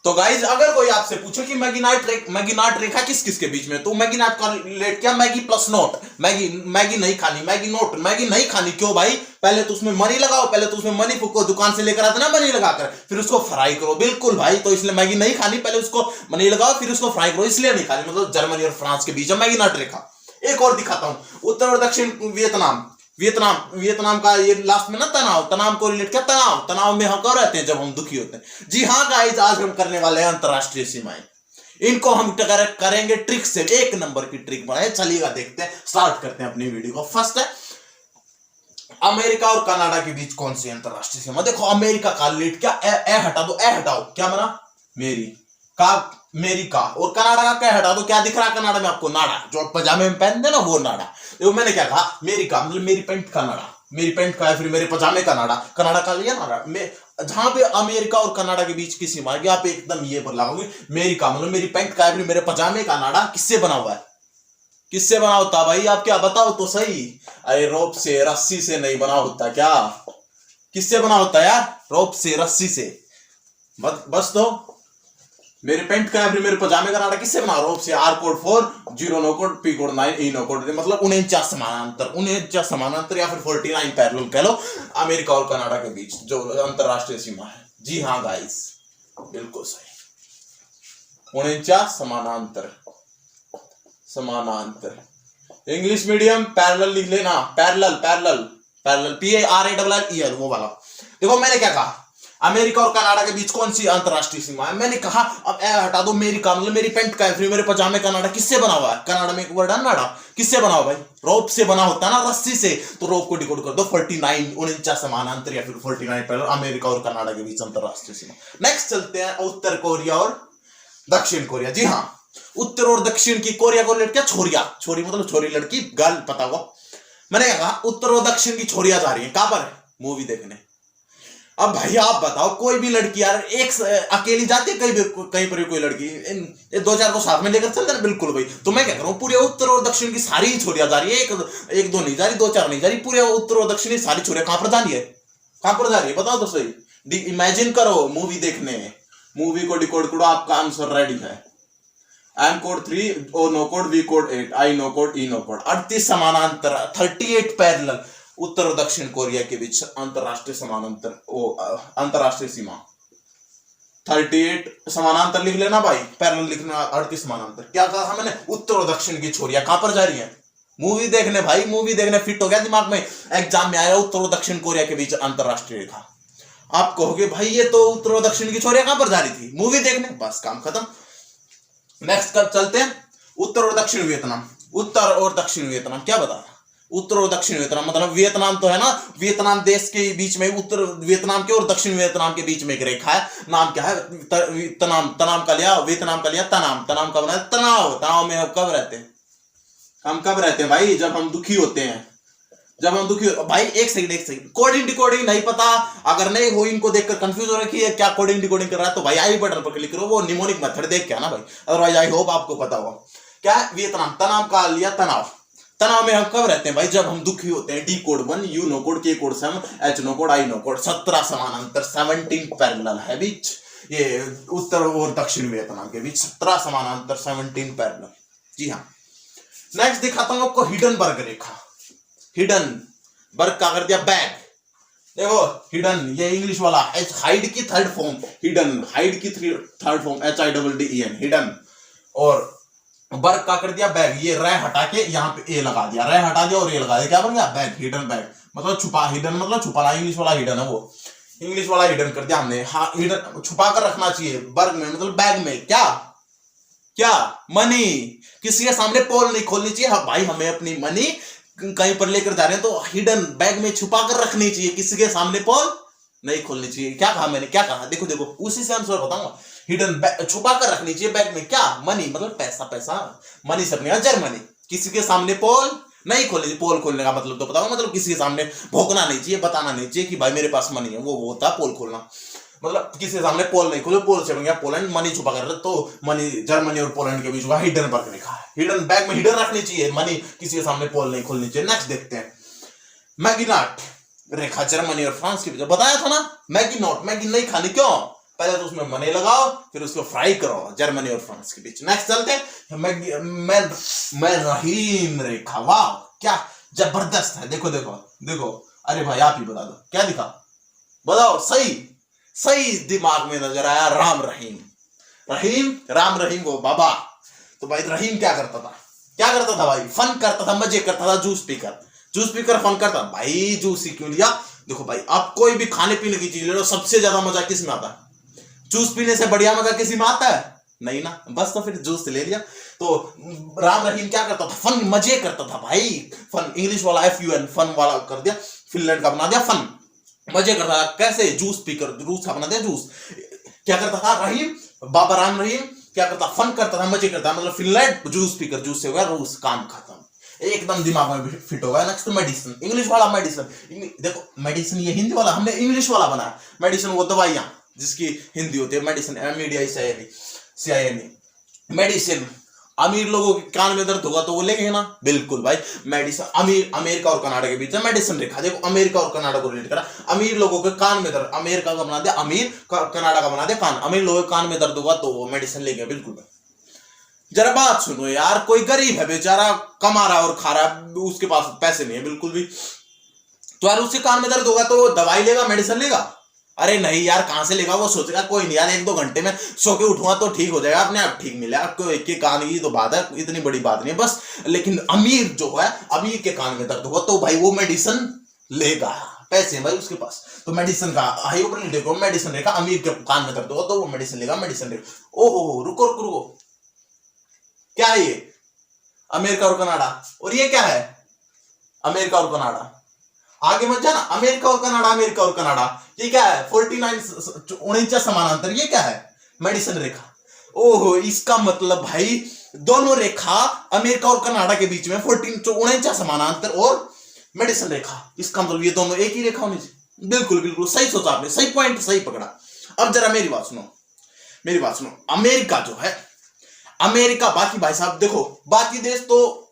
तो गाइज अगर कोई आपसे पूछे कि मैगी नाट रेखा किस किस के बीच में, तो मैगी नाट का रिलेट क्या, Maggi plus note, Maggi Maggi नहीं खानी, मैगी नोट, मैगी नहीं खानी क्यों भाई, पहले तो उसमें मनी लगाओ, पहले तो उसमें मनी फूको, दुकान से लेकर आते ना मनी लगाकर, फिर उसको फ्राई करो, बिल्कुल भाई, तो इसलिए मैगी नहीं खानी, पहले उसको मनी लगाओ फिर उसको फ्राई करो, इसलिए नहीं खानी, मतलब जर्मनी और फ्रांस के बीच में मैगी नाट रेखा। एक और दिखाता हूं, उत्तर और दक्षिण वियतनाम, वियतनाम का ये लास्ट में ना तनाव को रिलेट किया, तनाव में हम कब रहते हैं, जब हम दुखी होते हैं। जी हाँ गाइस, आज हम करने वाले हैं अंतरराष्ट्रीय सीमाएं, इनको हम करेंगे ट्रिक से, एक नंबर की ट्रिक बनाए, चलिएगा देखते हैं, स्टार्ट करते हैं अपनी वीडियो को। फर्स्ट है अमेरिका और कनाडा के बीच कौन सी अंतरराष्ट्रीय सीमा। देखो अमेरिका का रिलेट क्या, ए हटा दो, ए हटाओ, क्या बना, मेरी का, और कनाडा का क्या हटा दो, क्या दिख रहा है कनाडा में आपको, नाड़ा, जो पजामे में पहनते ना वो नाड़ा। देखो मैंने क्या कहा, मेरी का मतलब मेरी पैंट का नाड़ा, मेरी पैंट का है, फिर मेरे पजामे का नाड़ा, कनाडा का लिया नाड़ा। जहां पे अमेरिका और कनाडा के बीच की सीमा है, आप एकदम ये पर लगाओगे, मेरी का मतलब मेरी पैंट का है, फिर मेरे पजामे का नाड़ा, किससे बना हुआ है, किससे बना होता भाई, आप क्या बताओ तो सही। अरे रोप से, रस्सी से नहीं बना होता क्या, किससे बना होता यार, रोप से, रस्सी से, बस तो मेरे पैंट का है, मेरे पजामे का नाड़ा किससे बना, रोप से। R code 4, 0 no code, P code 9, E no code, मतलब 49 समानांतर या फिर 49 पैरेलल कह लो, अमेरिका और कनाडा के बीच जो अंतरराष्ट्रीय सीमा है। जी हाँ गाइस, बिल्कुल सही, 49 समानांतर। इंग्लिश मीडियम पैरेलल लिख लेना, पैरेलल PARALL, वो वाला। देखो मैंने क्या कहा, अमेरिका और कनाडा के बीच कौन सी अंतरराष्ट्रीय सीमा है, मैंने कहा अब ए हटा दो, मेरी का मतलब मेरी पैंट का है, फिर मेरे पजामे का नाड़ा, किससे बना हुआ है, कनाडा में एक वर्ड है नाड़ा, किससे बना हुआ भाई, रोप से बना होता है ना, रस्सी से, तो रोप को डिकोड कर दो, 49 समानांतर या फिर 49 पैरेलल, अमेरिका और कनाडा के बीच अंतरराष्ट्रीय सीमा। नेक्स्ट चलते हैं उत्तर कोरिया और दक्षिण कोरिया। जी हाँ, उत्तर और दक्षिण की, कोरिया को रिलेट क्या, छोरी मतलब छोरी, लड़की, गर्ल, पता होगा। मैंने कहा उत्तर और दक्षिण की छोरियां जा रही हैं, कहां पर, मूवी देखने। अब भाई आप बताओ, कोई भी लड़की यार एक अकेली जाती है कहीं पर कोई लड़की, दो चार को साथ में लेकर चलते ना, बिल्कुल भाई। तो मैं क्या करूं, पूरे उत्तर और दक्षिण की सारी छोरियां जा रही है, एक दो नहीं जा रही, दो चार नहीं जा रही, पूरे उत्तर और दक्षिण की सारी छोरियां कहां पर जा रही है, कहां पर जा रही है, बताओ तो सही। इमेजिन करो मूवी देखने, मूवी को डिकोड करो, आपका आंसर रेडी है। M code 3, O no code, V code 8, I no code, E no code, 38 समानांतर, 38 पैरेलल, उत्तर और दक्षिण कोरिया के बीच अंतरराष्ट्रीय अंतरराष्ट्रीय सीमा। 38 समानांतर लिख लेना भाई, पैरेलल लिखना, 38 समानांतर। क्या कहा मैंने, उत्तर और दक्षिण की छोरियां कहां पर जा रही हैं, मूवी देखने भाई, मूवी देखने। फिट हो गया दिमाग में, एग्जाम में आया उत्तर और दक्षिण कोरिया के बीच अंतरराष्ट्रीय रेखा। आप कहोगे भाई ये तो उत्तर और दक्षिण की छोरियां कहां पर जा रही थी, मूवी देखने, बस काम खत्म। नेक्स्ट कब चलते हैं, उत्तर और दक्षिण वियतनाम। उत्तर और दक्षिण वियतनाम क्या बता, उत्तर और दक्षिण वियतनाम मतलब वियतनाम तो है ना, वियतनाम देश के बीच में, उत्तर वियतनाम के और दक्षिण वियतनाम के बीच में एक रेखा है, नाम क्या है, तनाम का लिया, वियतनाम का लिया, तनाम का बना है, तनाव में हम कब रहते हैं, हम कब रहते हैं भाई, जब हम दुखी होते हैं, जब हम दुखी भाई। एक सेकंड, कोडिंग डिकोडिंग नहीं पता, अगर नहीं हो इनको देखकर कंफ्यूज हो रखी है क्या कोडिंग डिकोडिंग कर रहा है, तो भाई आई बटन पर क्लिक करो, वो निमोनिक मेथड देख के ना भाई, अदरवाइज आई होप आपको पता होगा। क्या है, वियतनाम, तनाव का लिया, तनाव में हम कब रहते हैं भाई, जब हम दुखी होते हैं। D code 1, U no code, K code 7, H no code, I no code, 17 समानांतर, 17 पैरेलल है बीच, ये उत्तर और दक्षिण वियतनाम के बीच 17 समानांतर, 17 पैरेलल। जी हाँ, नेक्स्ट दिखाता हूं आपको हिडनबर्ग रेखा। हिडनबर्ग का कर दिया बैग, देखो हिडन, ये इंग्लिश वाला, हाइड की थर्ड फॉर्म, हिडन, हाइड की थर्ड फॉर्म, HIDDEN, हिडन, और बर्ग का कर दिया बैग, ये रे हटा के यहाँ पे ए लगा दिया, रे हटा दिया और ए लगा दिया, क्या बन गया, बैग, हिडन बैग, मतलब छुपा, हिडन मतलब छुपाना, इंग्लिश वाला हिडन है वो, इंग्लिश वाला हिडन कर दिया हमने। हाँ, हिडन छुपा कर रखना चाहिए, बर्ग में मतलब बैग में, क्या मनी, किसी के सामने पोल नहीं खोलनी चाहिए। हाँ भाई, हमें अपनी मनी कहीं पर लेकर जा रहे हैं तो हिडन बैग में छुपा कर रखनी चाहिए, किसी के सामने पोल नहीं खोलनी चाहिए। क्या कहा मैंने, क्या कहा, देखो उसी से आंसर बताऊंगा। हिडन छुपा कर रखनी चाहिए बैग में, क्या, मनी मतलब पैसा, मनी से अपने जर्मनी, किसी के सामने पोल नहीं खोलनी चाहिए। पोल खोलने का मतलब तो बताओ, मतलब किसी के सामने भोंकना नहीं चाहिए, बताना नहीं चाहिए कि भाई मेरे पास मनी है, वो होता है पोल खोलना, मतलब किसी के सामने पोल नहीं खोलो, पोल से बन गया पोलैंड, मनी छुपा कर, तो मनी जर्मनी और पोलैंड के बीच हुआ हिडनबर्ग रेखा है। हिडन बैग में हिडन रखनी चाहिए, मनी किसी के सामने पोल नहीं खोलनी चाहिए। नेक्स्ट देखते हैं मैगिनाट रेखा, जर्मनी और फ्रांस के बीच, बताया था ना मैगी नॉट, मैगी नहीं खानी, क्यों, पहले तो उसमें मनी लगाओ, फिर उसको फ्राई करो जर्मनी और फ्रांस के बीच। नेक्स्ट चलते हैं, मैं रहीम रेखा। वाह क्या जबरदस्त है, देखो देखो देखो। अरे भाई आप ही बता दो क्या दिखा, बताओ। सही सही दिमाग में नजर आया, राम रहीम। रहीम राम रहीम वो बाबा। तो भाई रहीम क्या करता था, क्या करता था भाई, फन करता था, मजे करता था। जूस पीकर फन करता भाई। जूस ही क्यों लिया, देखो भाई आप कोई भी खाने पीने की चीज ले लो, सबसे ज्यादा मजा किस में आता है, जूस पीने से बढ़िया मजा किसी में आता है नहीं ना, बस तो फिर जूस ले लिया। तो राम रहीम क्या करता था, फन मजे करता था भाई। फन इंग्लिश वाला FUN फन वाला कर दिया, फिनलैंड का बना दिया फन, मजे करता था। कैसे, जूस पीकर, रूस का बना दिया जूस। क्या करता था रहीम, बाबा राम रहीम क्या करता, फन करता था, मजे करता, मतलब फिनलैंड जूस पीकर, जूस से हो गया रूस, काम खत्म, एकदम दिमाग में फिट होगा। नेक्स्ट मेडिसिन, इंग्लिश वाला मेडिसिन। देखो मेडिसिन ये हिंदी वाला, हमने इंग्लिश वाला बनाया। मेडिसिन वो दवाइयां जिसकी हिंदी होती है मेडिसिन, MADICIN। मेडिसिन, अमीर लोगों के कान में दर्द होगा तो वो लेंगे ना, बिल्कुल भाई। मेडिसिन, अमेरिका और कनाडा के बीच में मेडिसिन रेखा। देखो अमेरिका और कनाडा को रिलेट करा, अमीर लोगों के कान में दर्द, अमेरिका का बना दिया अमीर, कनाडा का बना दिया कान। अमीर लोगों के कान में दर्द होगा तो वो मेडिसिन लेंगे, बिल्कुल भाई। जरा बात सुनो यार, कोई गरीब है बेचारा, कमा रहा और खा रहा है, उसके पास पैसे नहीं है बिल्कुल भी, तो यार उसके कान में दर्द होगा तो दवाई लेगा, मेडिसिन लेगा? अरे नहीं यार, कहां से लेगा, वो सोचेगा कोई नहीं यार 1-2 घंटे में सो के उठूंगा तो ठीक हो जाएगा, अपने आप ठीक मिलेगा। आपको एक के कान की तो बात है, इतनी बड़ी बात नहीं है बस। लेकिन अमीर जो है, अमीर के कान में दर्द होगा तो भाई वो मेडिसिन लेगा, पैसे हैं भाई उसके पास, तो मेडिसिन का हाई ऊपर देखो, मेडिसिन लेगा। अमीर के कान में दर्द होगा तो वो मेडिसिन लेगा, मेडिसिन लेगा। ओहो रुको रुको रुको, क्या है ये, अमेरिका और कनाडा, और ये क्या है, अमेरिका और कनाडा। आगे मत जाना, अमेरिका और कनाडा, अमेरिका और कनाडा, ये क्या है, 49 समानांतर, ये क्या है, मेडिसिन रेखा। ओहो, इसका मतलब भाई दोनों रेखा अमेरिका और कनाडा के बीच में 49 समानांतर और मेडिसिन रेखा, इसका मतलब ये दोनों एक ही रेखा होनी चाहिए। बिल्कुल बिल्कुल सही सोचा आपने, सही पॉइंट सही पकड़ा। अब जरा मेरी बात सुनो, मेरी बात सुनो। अमेरिका जो है, अमेरिका, बाकी भाई साहब देखो, बाकी देश तो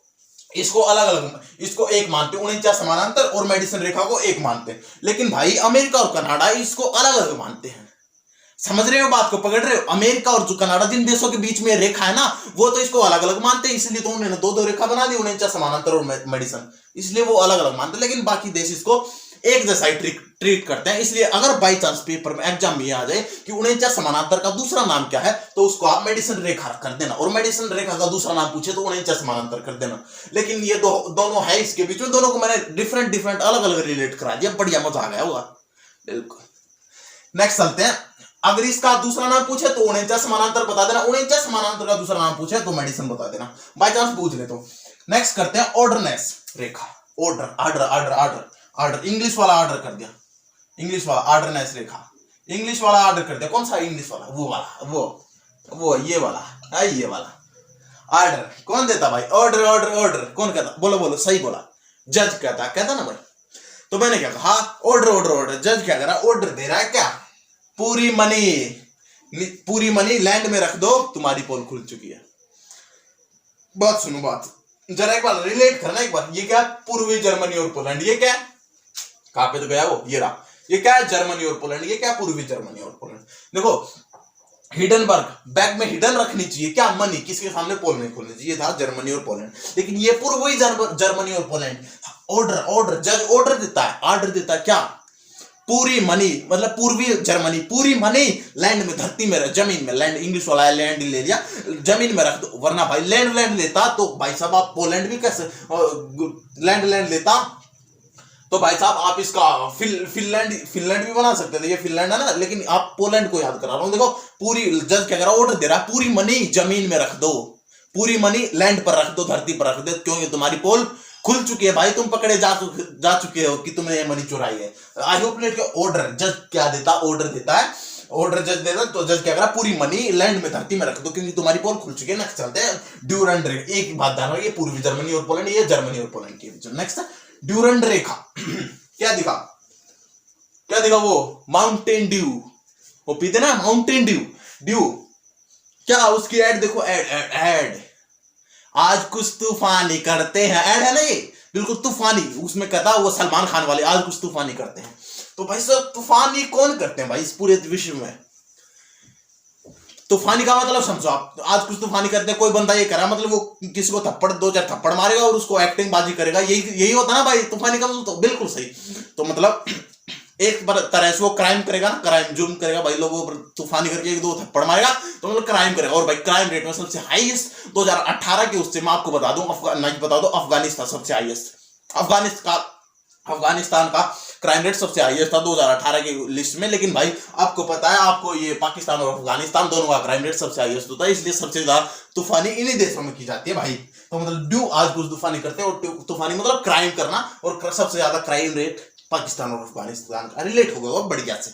इसको अलग अलग, इसको एक मानते हैं 49 समानांतर और मेडिसिन रेखा को एक मानते हैं, लेकिन भाई अमेरिका और कनाडा इसको अलग अलग मानते हैं। समझ रहे हो बात को, पकड़ रहे हो? अमेरिका और जो कनाडा, जिन देशों के बीच में रेखा है ना, वो तो इसको अलग अलग मानते हैं, इसलिए तो उन्होंने 2-2 रेखा बना दी, 49 समानांतर और मेडिसिन, इसलिए वो अलग अलग मानते हैं। लेकिन बाकी देश इसको एक जैसा ही ट्रीट करते हैं। इसलिए अगर बाई चांस पेपर में एग्जाम में आ जाए कि 49 समानांतर का दूसरा नाम क्या है, तो उसको आप मेडिसिन रेखा कर देना, और मेडिसिन रेखा का दूसरा नाम पूछे तो 49 समानांतर कर देना। लेकिन ये दोनों है इसके बीच में, दोनों को मैंने डिफरेंट अलग अलग रिलेट करा दिया, बढ़िया मजा आ गया होगा, बिल्कुल। नेक्स्ट चलते हैं, अगर इसका दूसरा नाम पूछे तो 49 समानांतर बता देना, 49 समानांतर का दूसरा नाम पूछे तो मेडिसिन बता देना, बाई चांस पूछ ले तो। नेक्स्ट करते हैं ऑर्डरनेस रेखा, ऑर्डर, आर्डर, इंग्लिश वाला आर्डर कर दिया, इंग्लिश वाला ऑर्डरनेस रेखा, इंग्लिश वाला आर्डर कर दिया। कौन सा इंग्लिश वाला, वो वाला, वो ये वाला, ये वाला आर्डर कौन देता भाई, ऑर्डर कौन कहता, बोलो सही बोला, जज कहता ना भाई। तो मैंने क्या कहा, ऑर्डर, जज क्या करा, ऑर्डर दे रहा है, क्या, पूरी मनी लैंड में रख दो, तुम्हारी पोल खुल चुकी है। बात सुनो, बात जरा एक बार रिलेट करना एक बार। ये क्या, पूर्वी जर्मनी और पोलैंड, ये क्या, कहां पे तो गया वो, ये रहा, ये क्या है, जर्मनी और पोलैंड, ये क्या, पूर्वी जर्मनी और पोलैंड। देखो हिडनबर्ग, बैग में हिडन रखनी चाहिए क्या, मनी, किसके सामने, पोल नहीं खोलनी चाहिए था, जर्मनी और पोलैंड, लेकिन ये पूर्वी जर्मनी और पोलैंड। ऑर्डर, जज ऑर्डर देता है क्या, पूरी मनी, मतलब पूर्वी जर्मनी, पूरी मनी लैंड में, धरती में, जमीन में, लैंड इंग्लिश वाला है, लैंड ले लिया, जमीन में रख दो, वरना भाई लैंड लेता तो भाई साहब आप पोलैंड भी कैसे लैंड लेता, तो भाई साहब आप इसका फिनलैंड भी बना सकते थे, ये फिनलैंड है ना, लेकिन आप पोलैंड को याद करा रहा हूं। देखो पूरी, जज क्या कर रहा है, ऑर्डर दे रहा है, पूरी मनी जमीन में रख दो, पूरी मनी लैंड पर रख दो, धरती पर रख दो, क्योंकि तुम्हारी पोल खुल चुकी है भाई, तुम पकड़े जा चुके हो कि तुमने ये मनी चुराई है। आई होप लेट के ऑर्डर, जज क्या देता, ऑर्डर देता है, ऑर्डर जज देता, तो जज क्या करा, पूरी मनी लैंड में, धरती में रख दो, क्योंकि तुम्हारी पोल खुल चुकी है। नेक्स्ट चलते हैं ड्यूरंड रेखा, एक बात ध्यान रखिए, पूर्वी जर्मनी और पोलैंड, ये जर्मनी और पोलैंड के बीच। नेक्स्ट ड्यूरंड रेखा क्या दिखा वो, माउंटेन ड्यू, वो पीते ना माउंटेन ड्यू क्या, उसकी एड देखो, एड आज कुछ तूफानी करते हैं, ऐड है ना ये, बिल्कुल तूफानी, उसमें कहता वो सलमान खान वाले, आज कुछ तूफानी करते हैं। तो भाई साहब तूफानी कौन करते हैं भाई इस पूरे विश्व में, तूफानी का मतलब समझो आप, आज कुछ तूफानी करते हैं, कोई बंदा ये करा मतलब वो किसी को थप्पड़, दो चार थप्पड़ मारेगा और उसको एक्टिंग बाजी करेगा, यही यही होता है ना भाई तूफानी का मतलब। तो बिल्कुल सही। तो मतलब एक तरह से वो क्राइम करेगा ना, क्राइम जुर्म करेगा भाई, लोगों पर तूफानी करके एक दो थप्पड़ मारेगा तो मतलब क्राइम करेगा। और भाई क्राइम रेट में सबसे हाईएस्ट 2018 के उससे मैं आपको बता दूं, अफगानिस्तान सबसे हाईएस्ट, अफगानिस्तान का क्राइम रेट सबसे हाईएस्ट था 2018 की लिस्ट में। लेकिन भाई आपको पता है, आपको ये पाकिस्तान और अफगानिस्तान दोनों का क्राइम रेट सबसे हाईएस्ट होता है, इसलिए सबसे ज्यादा तूफानी इन्हीं देशों में की जाती है भाई। तो मतलब ड्यू आज कुछ तूफानी करते हैं, और तूफानी मतलब क्राइम करना, और सबसे ज्यादा क्राइम रेट पाकिस्तान और अफगानिस्तान का रिलेट हो गया बढ़िया से।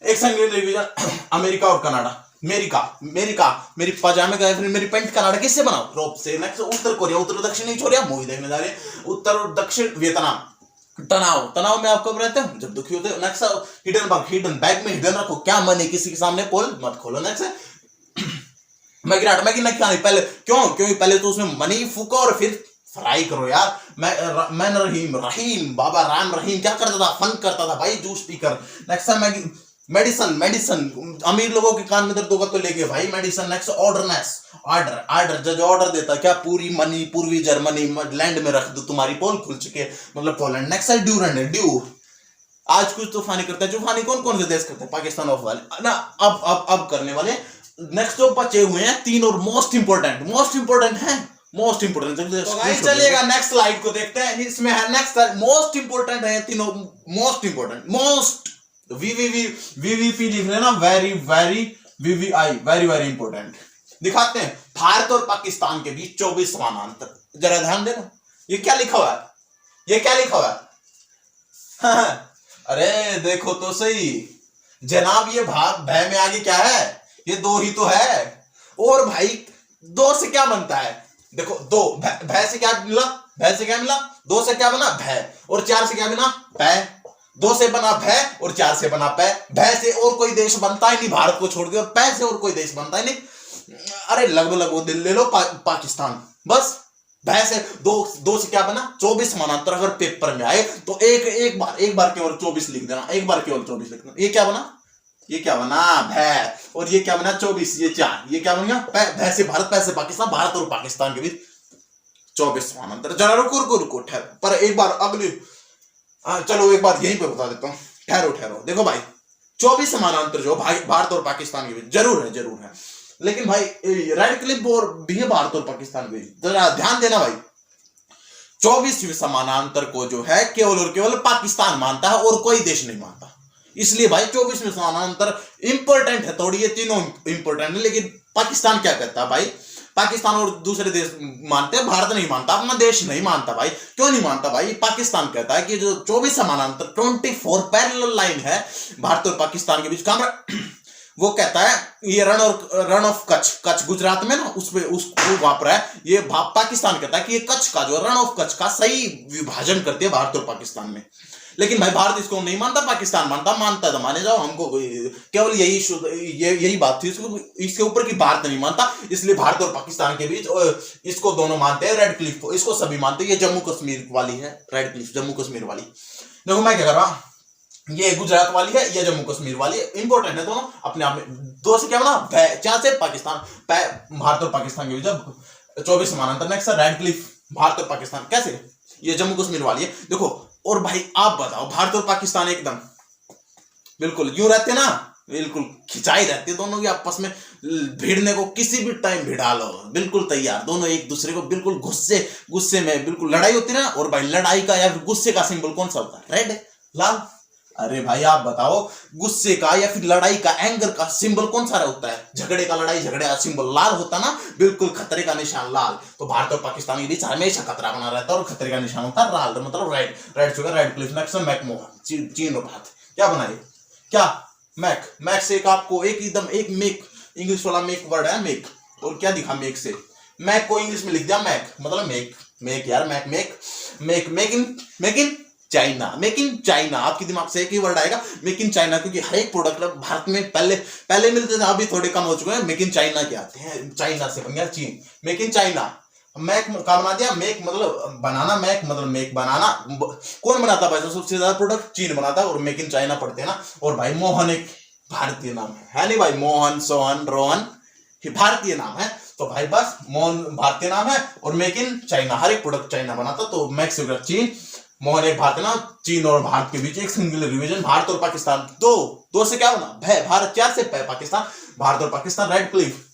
एक संगीत रिवीजन, अमेरिका और कनाडा। मेरी पजामे का मेरी पैंट कनाडा किससे बनाओ? रोप से। नेक्स्ट उत्तर कोरिया, उत्तर दक्षिण नहीं छोड़िया, मूवी देखने जा रहे हैं। उत्तर और दक्षिण वियतनाम। तनाव में आप कब रहते हो? जब दुखी होते हो। नेक्स्ट हिडन बैग में हिडन रखो, क्या मन है किसी के सामने पोल मत खोलो। नेक्स्ट मैगी नहीं खानी पहले, क्योंकि पहले तो उसमें मनी फूको और फिर फ्राई करो यार। मैं रहीम बाबा राम रहीम क्या करता था? फन करता था भाई, जूस पीकर। नेक्स्ट मैगी मेडिसन, अमीर लोगों के कान में दर्द होगा तो लेके भाई मेडिसन। नेक्स्ट ऑर्डर जो ऑर्डर देता क्या? पूरी मनी, पूर्वी जर्मनी लैंड में रख दो, तुम्हारी पोल खुल चुके, मतलब पोलैंड। नेक्स्ट है ड्यू। आज कुछ तूफानी करता है। तूफानी कौन से देश करते हैं? पाकिस्तान ऑफ वाले ना, अब करने वाले। नेक्स्ट जो बचे हुए हैं तीन और मोस्ट इंपोर्टेंट है। तो गाइस चलिएगा नेक्स्ट स्लाइड को देखते हैं। इसमें है नेक्स्ट मोस्ट इंपोर्टेंट है तीनों, मोस्ट वीवीपी लिख लेना, वेरी वीवीआई, वेरी इंपोर्टेंट। दिखाते हैं भारत और पाकिस्तान के बीच 24 समानांतर। जरा ध्यान देना, ये क्या लिखा हुआ है? अरे देखो तो सही जनाब, ये भय में आगे क्या है? ये दो ही तो है। और भाई दो से क्या बनता है? देखो दो, भय से क्या मिला? दो से क्या बना? भय। और चार से क्या बना? पै। दो से बना भय और चार से बना पै। भय से और कोई देश बनता ही नहीं भारत को छोड़ के, और पै से और कोई देश बनता ही नहीं। अरे लगभग वो दिल ले लो, पाकिस्तान। बस भय से दो से क्या बना? 24 समानांतर। अगर पेपर में आए तो एक बार केवल 24 लिख देना, ये क्या बना? भय। और ये क्या बना? 24, ये 4। ये क्या बन गया? भय से भारत, पै से पाकिस्तान। भारत और पाकिस्तान के बीच 24 समानांतर। जरा रुको ठहरो, पर एक बार अगली, चलो एक बार यहीं पे बता देता हूं। ठहरो देखो भाई, 24 समानांतर जो भारत और पाकिस्तान के बीच जरूर है। लेकिन भाई रेड क्लिफ और भी है भारत और पाकिस्तान के बीच। जरा ध्यान देना भाई, 24 समानांतर को जो है केवल और केवल पाकिस्तान मानता है और कोई देश नहीं मानता। इसलिए भाई 24 समानांतर इंपॉर्टेंट है थोड़ी, ये तीनों इंपॉर्टेंट है। लेकिन पाकिस्तान क्या कहता है भाई? पाकिस्तान और दूसरे देश मानते हैं, भारत नहीं मानता, अपना देश नहीं मानता भाई। क्यों नहीं मानता भाई? पाकिस्तान कहता है कि जो 24 समानांतर 24 पैरेलल लाइन है भारत और पाकिस्तान के बीच का, वो कहता है ये रन ऑफ कच्छ गुजरात में ना, उसको वहां पर है। ये पाकिस्तान कहता है कि ये कच्छ का जो रन ऑफ कच्छ का सही विभाजन करती है भारत और पाकिस्तान में। लेकिन भाई भारत इसको नहीं मानता, पाकिस्तान मानता है तो माने जाओ। हमको केवल यही बात थी इसके ऊपर कि भारत नहीं मानता, इसलिए भारत और पाकिस्तान के बीच इसको दोनों मानते हैं, रेड क्लिफ को। इसको सभी मानते हैं। ये जम्मू कश्मीर वाली है, रेड क्लिफ जम्मू कश्मीर वाली। देखो मैं क्या कर रहा, ये गुजरात वाली है, ये जम्मू कश्मीर वाली है। इंपॉर्टेंट है दोनों अपने आप में। दो से क्या बना? चार से पाकिस्तान, भारत और पाकिस्तान के बीच जब 24 समानांतर। नेक्स्ट रेड क्लिफ, भारत और पाकिस्तान कैसे? ये जम्मू कश्मीर वाली है। देखो और भाई आप बताओ, भारत और पाकिस्तान एकदम बिल्कुल यूं रहते ना, बिल्कुल खिंचाई रहती है दोनों की आपस में। भिड़ने को किसी भी टाइम भिड़ा लो, बिल्कुल तैयार। दोनों एक दूसरे को बिल्कुल गुस्से में बिल्कुल लड़ाई होती है ना। और भाई लड़ाई का या फिर गुस्से का सिंबल कौन सा होता है? रेड, लाल। अरे भाई आप बताओ, गुस्से का या फिर लड़ाई का, एंगर का सिंबल कौन सा होता है? झगड़े का सिंबल लाल होता ना, बिल्कुल खतरे का निशान लाल। तो भारत और पाकिस्तान के बीच हमेशा खतरा बना रहता है और खतरे का निशान होता है लाल, मतलब red sugar, red Cliff. Next McMahon, चीन और भारत क्या बनाए? क्या मैक से एक आपको एक मेक, इंग्लिश वाला मेक वर्ड है मेक। और क्या दिखा मेक से? मैक को इंग्लिश में लिख दिया मैक, मतलब मेक यार, make in China, make in China. आपके दिमाग से एक ही वर्ड आएगा, मेक इन चाइना, क्योंकि हर एक प्रोडक्ट भारत में पहले मिलते थे, अभी थोड़े कम हो चुके हैं। मेक इन चाइना के आते हैं, चाइना से बन गया चीन। मेक इन चाइना, मैक का बना दिया मेक, मतलब बनाना, मैक मतलब मेक बनाना। कौन बनाता भाई सबसे ज्यादा प्रोडक्ट? चीन बनाता है। और मेक इन चाइना पढ़ते हैं ना। और भाई मोहन एक भारतीय नाम है नहीं भाई? मोहन, सोहन, रोहन, ये भारतीय नाम है। तो भाई बस मोहन भारतीय नाम है और मेक इन चाइना, हर एक प्रोडक्ट चाइना बनाता, तो मैक्स चीन। मोहन एक भारतीय नाम, चीन और भारत के बीच एक सिंगल रिवीजन, भारत और पाकिस्तान। दो से क्या होना? भय, भारत 4 से पाकिस्तान, भारत और पाकिस्तान, रेड क्लिफ।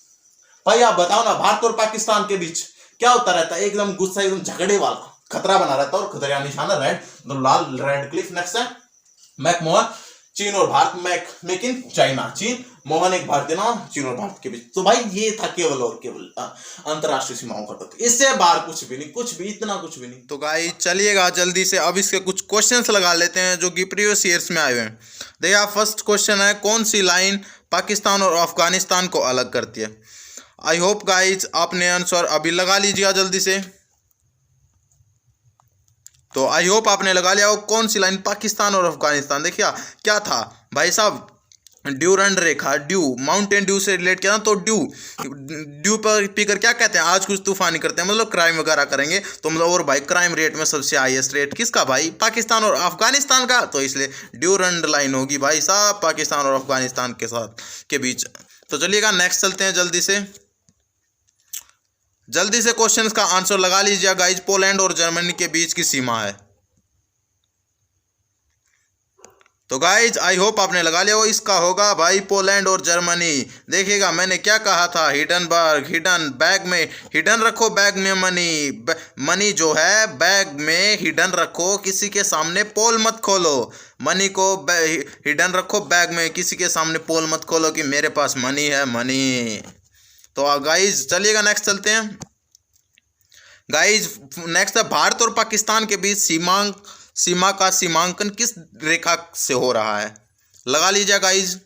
भाई आप बताओ ना, भारत और पाकिस्तान के बीच क्या होता रहता है? एकदम गुस्सा, एकदम झगड़े वाला खतरा बना रहता है, और खतरे का निशान है रेड, तो लाल, रेड क्लिफ। नेक्स्ट है मैक मोहन, चीन और भारत, मेक इन चाइना, चीन, मोहन एक भारतीय नाम, चीन और भारत के बीच। तो भाई ये था केवल और केवल अंतरराष्ट्रीय सीमाओं का तथ्य, इससे बाहर कुछ भी नहीं, कुछ भी, इतना कुछ भी नहीं। तो गाइस चलिएगा जल्दी से अब इसके कुछ क्वेश्चंस लगा लेते हैं जो कि प्रीवियस ईयर्स में आए हुए हैं। देखिए फर्स्ट क्वेश्चन है, कौन सी लाइन पाकिस्तान और अफगानिस्तान को अलग करती है? आई होप गाइज आपने आंसर अभी लगा लीजिएगा जल्दी से। तो आई होप आपने लगा लिया हो कौन सी लाइन पाकिस्तान और अफगानिस्तान। देखिए क्या था भाई साहब, ड्यूरंड रेखा, ड्यू, माउंटेन ड्यू से रिलेट किया ना, तो ड्यू पर पीकर क्या कहते हैं? आज कुछ तूफानी करते हैं, मतलब क्राइम वगैरह करेंगे, तो मतलब और भाई क्राइम रेट में सबसे हाईएस्ट रेट किसका भाई? पाकिस्तान और अफगानिस्तान का, तो इसलिए ड्यूरंड लाइन होगी भाई साहब पाकिस्तान और अफगानिस्तान के साथ के बीच। तो चलिएगा नेक्स्ट चलते हैं जल्दी से क्वेश्चंस का आंसर लगा लीजिए गाइज। पोलैंड और जर्मनी के बीच की सीमा है। तो गाइज आई होप आपने लगा लिया हो, इसका होगा भाई पोलैंड और जर्मनी। देखिएगा मैंने क्या कहा था, हिडनबर्ग, हिडन बैग में, हिडन रखो बैग में मनी, मनी जो है बैग में हिडन रखो, किसी के सामने पोल मत खोलो। मनी को हिडन रखो बैग में, किसी के सामने पोल मत खोलो कि मेरे पास मनी है, मनी। तो गाइज चलिएगा नेक्स्ट चलते हैं गाइज। नेक्स्ट है, भारत और पाकिस्तान के बीच सीमा का सीमांकन किस रेखा से हो रहा है? लगा लीजिए गाइज।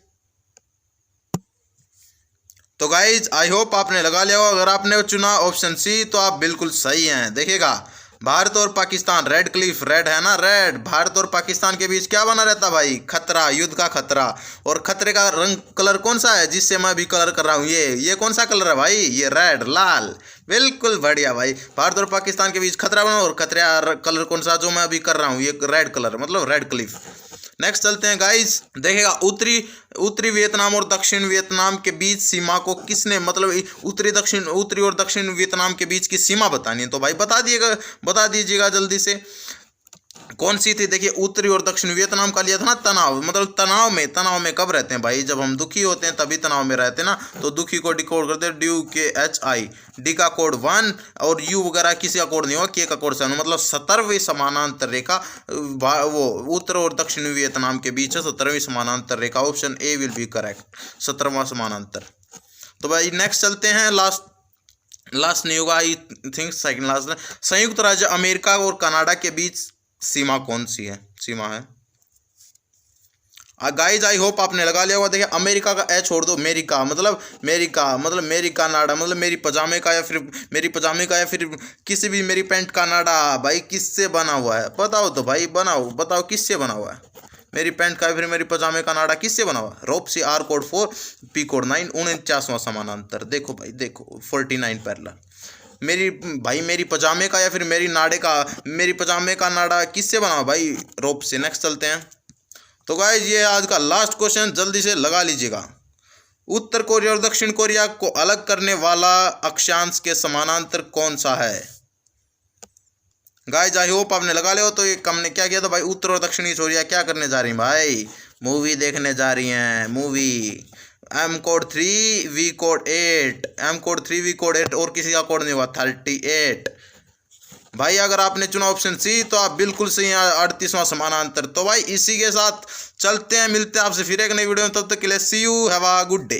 तो गाइज आई होप आपने लगा लिया हो। अगर आपने चुना ऑप्शन सी तो आप बिल्कुल सही हैं। देखिएगा भारत और पाकिस्तान, रेड क्लिफ, रेड है ना, रेड। भारत और पाकिस्तान के बीच क्या बना रहता भाई? खतरा, युद्ध का खतरा। और खतरे का रंग कलर कौन सा है जिससे मैं भी कलर कर रहा हूँ? ये कौन सा कलर है भाई? ये रेड, लाल। बिल्कुल बढ़िया भाई, भारत और पाकिस्तान के बीच खतरा बना, और खतरे का कलर कौन सा जो मैं अभी कर रहा हूँ? ये रेड कलर, मतलब रेड क्लिफ। नेक्स्ट चलते हैं गाइस। देखिएगा उत्तरी वियतनाम और दक्षिण वियतनाम के बीच सीमा को किसने, मतलब उत्तरी और दक्षिण वियतनाम के बीच की सीमा बतानी है। तो भाई बता दीजिएगा जल्दी से कौन सी थी। देखिए उत्तरी और दक्षिण वियतनाम का लिया था ना तनाव, मतलब तनाव में कब रहते हैं भाई? जब हम दुखी होते हैं तभी तनाव में रहते हैं ना। तो दुखी को डिकोड करते हैं ड्यू के HI, डी का कोड 1 और यू वगैरह किसी का कोड नहीं होगा, के का कोड 7, मतलब 17वीं समानांतर रेखा वो उत्तर और दक्षिण वियतनाम के बीच है 17वीं समानांतर रेखा। Option A will be correct, 17वां समानांतर। तो भाई नेक्स्ट चलते हैं, लास्ट नहीं होगा, आई थिंक सेकंड लास्ट। संयुक्त राज्य अमेरिका और कनाडा के बीच सीमा कौन सी है? गाइज आई होप आपने लगा लिया होगा। देखिए अमेरिका का ए छोड़ दो, मेरिका मतलब मेरी कनाडा, मतलब मेरी पजामे का या फिर किसी भी मेरी पैंट का नाडा भाई किससे बना हुआ है? बताओ तो भाई, बताओ किससे बना हुआ है? मेरी पैंट का या फिर मेरी पजामे का नाडा किससे बना हुआ है? रोप से R कोड 4, P कोड 9, 49वां समानांतर। देखो भाई देखो 49 पैरेलल। मेरी पजामे का या फिर मेरी पजामे का नाडा किससे बना भाई? रोप से। नेक्स्ट चलते हैं। तो गाइस ये आज का लास्ट क्वेश्चन, जल्दी से लगा लीजिएगा। उत्तर कोरिया और दक्षिण कोरिया को अलग करने वाला अक्षांश के समानांतर कौन सा है? गाइस आई होप आपने लगा लिया हो। तो ये हमने क्या किया था भाई, उत्तर और दक्षिणी कोरिया क्या करने जा रही हैं भाई? मूवी देखने जा रही हैं, movie. M code 3 V code 8 और किसी का कोड नहीं हुआ 38 भाई। अगर आपने चुना ऑप्शन सी तो आप बिल्कुल सही हैं, 38वां समानांतर। तो भाई इसी के साथ चलते हैं, मिलते हैं आपसे फिर एक नई वीडियो में, तब तक के लिए see you, have a good day.